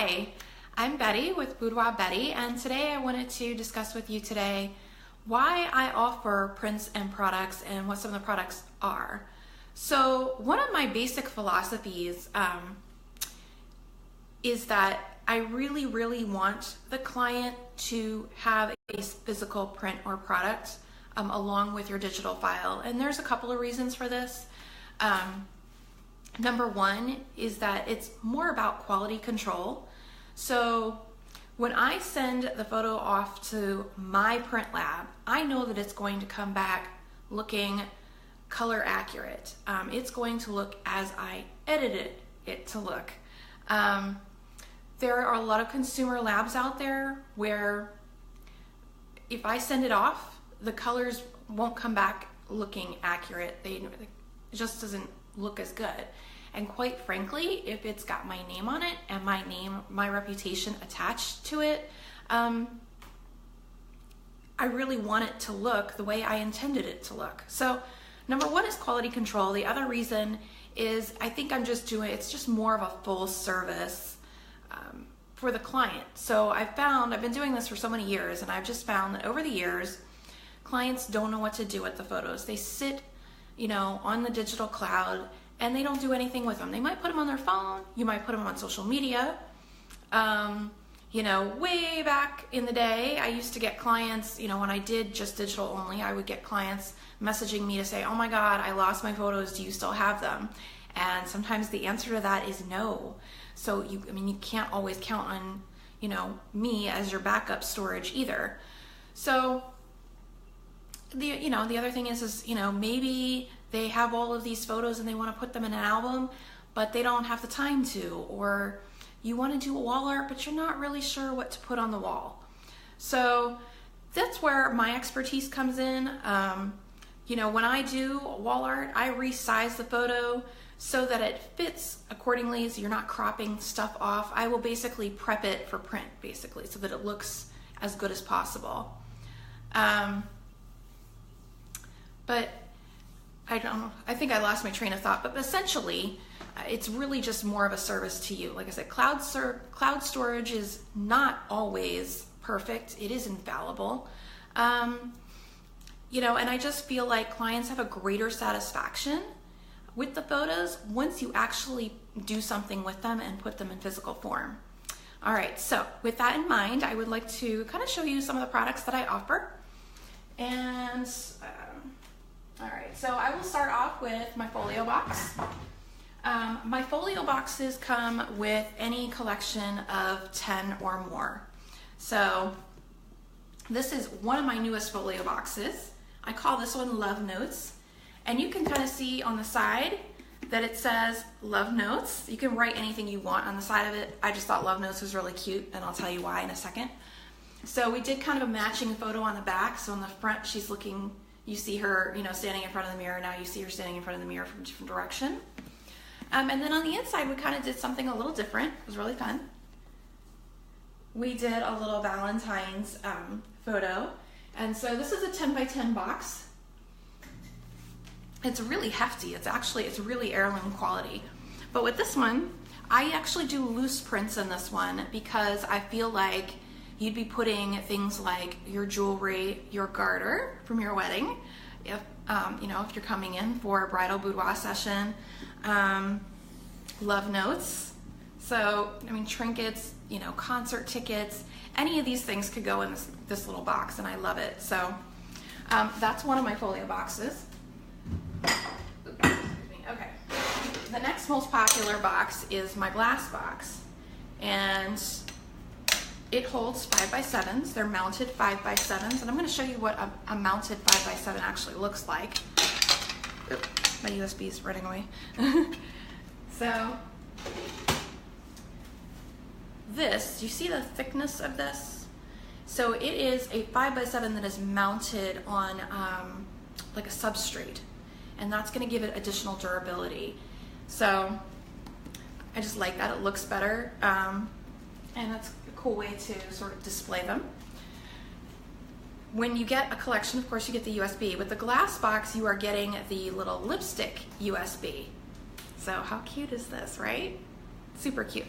Hi, I'm Betty with Boudoir Betty, and today I wanted to discuss with you today why I offer prints and products and what some of the products are. So one of my basic philosophies is that I really want the client to have a physical print or product along with your digital file, and there's a couple of reasons for this. Number one is that it's more about quality control. So when I send the photo off to my print lab, I know that it's going to come back looking color accurate. It's going to look as I edited it to look. There are a lot of consumer labs out there where if I send it off, the colors won't come back looking accurate. It just doesn't look as good. And quite frankly, if it's got my name on it and my reputation attached to it, I really want it to look the way I intended it to look. So number one is quality control. The other reason is I think it's just more of a full service for the client. So I've been doing this for so many years, and I've just found that over the years, clients don't know what to do with the photos. They sit, on the digital cloud, and they don't do anything with them. They might put them on their phone. You might put them on social media. Way back in the day, I used to get clients, when I did just digital only, I would get clients messaging me to say, oh my God, I lost my photos. Do you still have them? And sometimes the answer to that is no. So you can't always count on, me as your backup storage either. So the other thing is maybe they have all of these photos and they want to put them in an album, but they don't have the time to, or you want to do wall art, but you're not really sure what to put on the wall. So that's where my expertise comes in. When I do wall art, I resize the photo so that it fits accordingly, so you're not cropping stuff off. I will basically prep it for print, so that it looks as good as possible. But I think I lost my train of thought, but essentially it's really just more of a service to you. Like I said, cloud storage is not always perfect. It is infallible. And I just feel like clients have a greater satisfaction with the photos once you actually do something with them and put them in physical form. All right, so with that in mind, I would like to kind of show you some of the products that I offer. And all right, so I will start off with my folio box. My folio boxes come with any collection of 10 or more. So this is one of my newest folio boxes. I call this one Love Notes. And you can kind of see on the side that it says Love Notes. You can write anything you want on the side of it. I just thought Love Notes was really cute, and I'll tell you why in a second. So we did kind of a matching photo on the back. So on the front, she's looking, you see her, standing in front of the mirror. Now you see her standing in front of the mirror from a different direction. And then on the inside, we kind of did something a little different. It was really fun. We did a little Valentine's photo. And so this is a 10 by 10 box. It's really hefty. It's really heirloom quality. But with this one, I actually do loose prints in this one because I feel like you'd be putting things like your jewelry, your garter from your wedding, if you're coming in for a bridal boudoir session, love notes. So, trinkets, concert tickets, any of these things could go in this little box, and I love it. So that's one of my folio boxes. Okay. The next most popular box is my glass box, and it holds 5x7s. They're mounted 5x7s, and I'm going to show you what a mounted 5x7 actually looks like. Oop, my USB is running away. So this, you see the thickness of this? So it is a 5x7 that is mounted on like a substrate, and that's going to give it additional durability. So I just like that. It looks better, and that's a cool way to sort of display them. When you get a collection, of course, you get the USB. With the glass box, you are getting the little lipstick USB. So how cute is this, right? Super cute.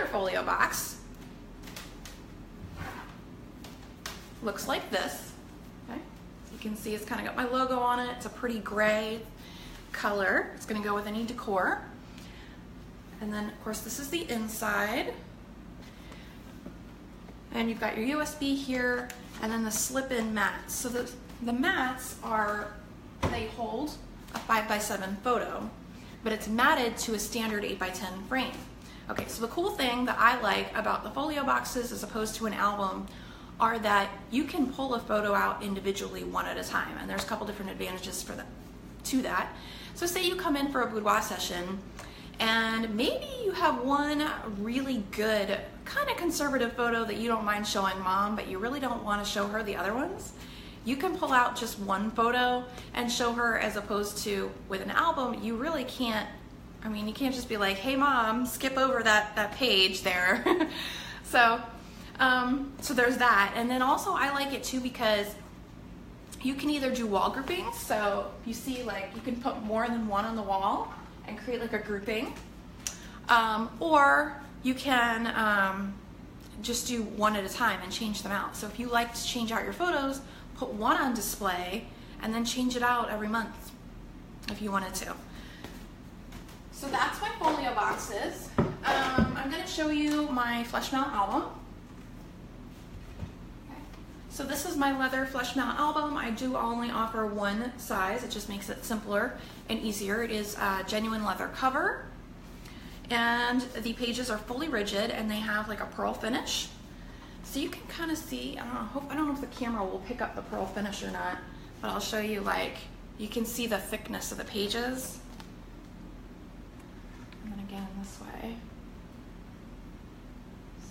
folio box looks like this. Okay, so you can see it's kind of got my logo on it. It's a pretty gray color. It's going to go with any decor. And then of course this is the inside. And you've got your USB here, and then the slip-in mats. So the mats they hold a 5x7 photo, but it's matted to a standard 8x10 frame. Okay, so the cool thing that I like about the folio boxes as opposed to an album are that you can pull a photo out individually one at a time, and there's a couple different advantages to that. So say you come in for a boudoir session, and maybe you have one really good, kind of conservative photo that you don't mind showing mom, but you really don't want to show her the other ones. You can pull out just one photo and show her, as opposed to with an album, you really can't, I mean, you can't just be like, hey mom, skip over that page there. So there's that. And then also I like it too because you can either do wall groupings. So you see, like, you can put more than one on the wall and create like a grouping, or you can just do one at a time and change them out. So if you like to change out your photos, put one on display and then change it out every month if you wanted to. So that's my folio boxes. I'm going to show you my flesh mount album. Okay. So this is my leather flesh mount album. I do only offer one size. It just makes it simpler and easier. It is a genuine leather cover, and the pages are fully rigid, and they have like a pearl finish. So you can kind of see, I don't know if the camera will pick up the pearl finish or not, but I'll show you, like, you can see the thickness of the pages. And then again this way.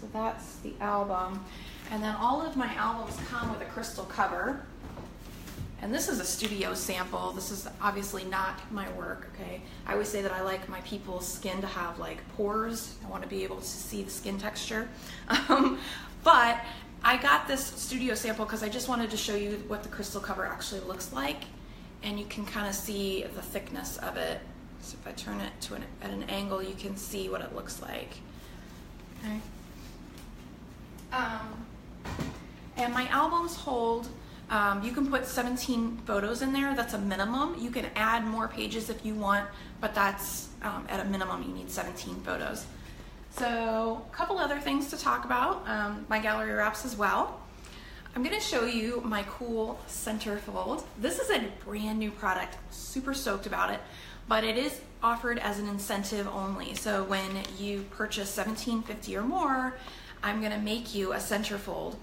So that's the album. And then all of my albums come with a crystal cover. And this is a studio sample. This is obviously not my work, okay? I always say that I like my people's skin to have like pores. I want to be able to see the skin texture. But I got this studio sample because I just wanted to show you what the crystal cover actually looks like. And you can kind of see the thickness of it. So if I turn it to at an angle, you can see what it looks like. Okay. And my albums hold, you can put 17 photos in there. That's a minimum. You can add more pages if you want, but that's at a minimum you need 17 photos. So a couple other things to talk about, my gallery wraps as well. I'm going to show you my cool centerfold. This is a brand new product, super stoked about it, but it is offered as an incentive only. So when you purchase $17.50 or more, I'm going to make you a centerfold.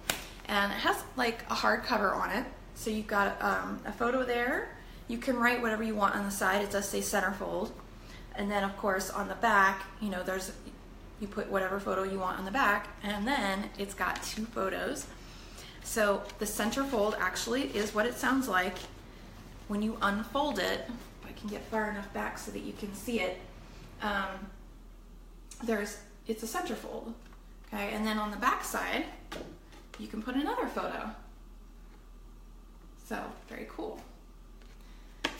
And it has like a hardcover on it. So you've got a photo there. You can write whatever you want on the side. It does say centerfold. And then of course on the back, you know, you put whatever photo you want on the back, and then it's got 2 photos. So the centerfold actually is what it sounds like when you unfold it. If I can get far enough back so that you can see it. It's a centerfold. Okay, and then on the back side, you can put another photo. So, very cool. All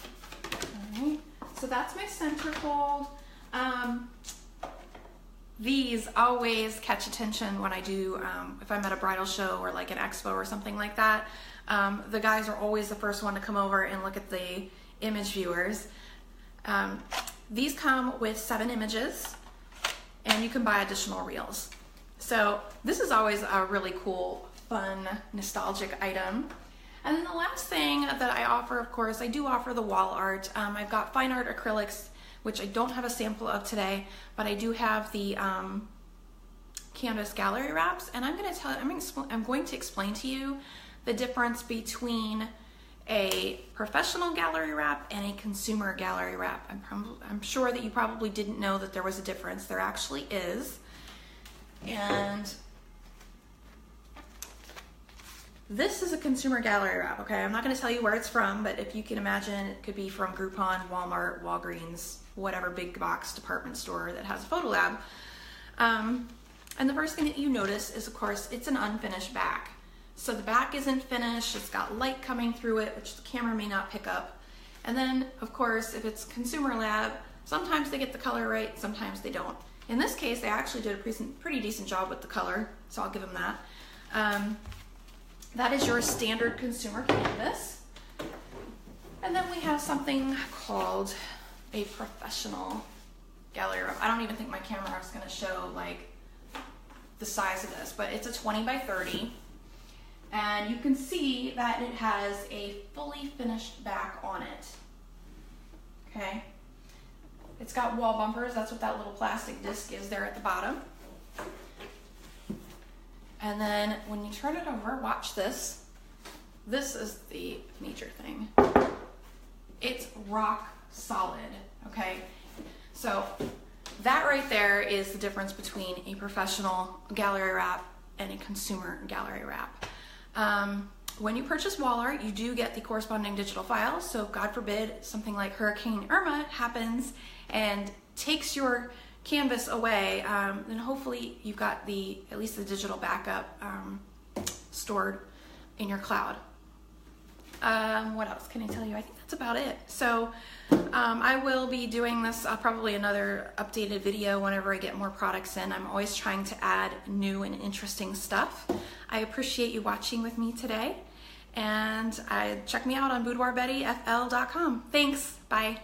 right, so that's my centerfold. These always catch attention when I do, if I'm at a bridal show or like an expo or something like that. The guys are always the first one to come over and look at the image viewers. These come with 7 images, and you can buy additional reels. So this is always a really cool, fun, nostalgic item. And then the last thing that I offer, of course, I do offer the wall art. I've got fine art acrylics, which I don't have a sample of today, but I do have the canvas gallery wraps. And I'm going to explain to you the difference between a professional gallery wrap and a consumer gallery wrap. I'm sure that you probably didn't know that there was a difference. There actually is. And this is a consumer gallery wrap, okay? I'm not going to tell you where it's from, but if you can imagine, it could be from Groupon, Walmart, Walgreens, whatever big box department store that has a photo lab. And the first thing that you notice is, of course, it's an unfinished back. So the back isn't finished, it's got light coming through it, which the camera may not pick up. And then, of course, if it's consumer lab, sometimes they get the color right, sometimes they don't. In this case, they actually did a pretty decent job with the color, so I'll give them that. That is your standard consumer canvas. And then we have something called a professional gallery wrap. I don't even think my camera is going to show like the size of this, but it's a 20 by 30. And you can see that it has a fully finished back on it. Okay. It's got wall bumpers. That's what that little plastic disc is there at the bottom. And then when you turn it over, watch this. This is the major thing. It's rock solid, okay? So that right there is the difference between a professional gallery wrap and a consumer gallery wrap. When you purchase wall art, you do get the corresponding digital files. So God forbid something like Hurricane Irma happens and takes your canvas away, then hopefully you've got at least the digital backup stored in your cloud. What else can I tell you? I think that's about it. So I will be doing this, probably another updated video whenever I get more products in. I'm always trying to add new and interesting stuff. I appreciate you watching with me today, and check me out on boudoirbettyfl.com. Thanks. Bye.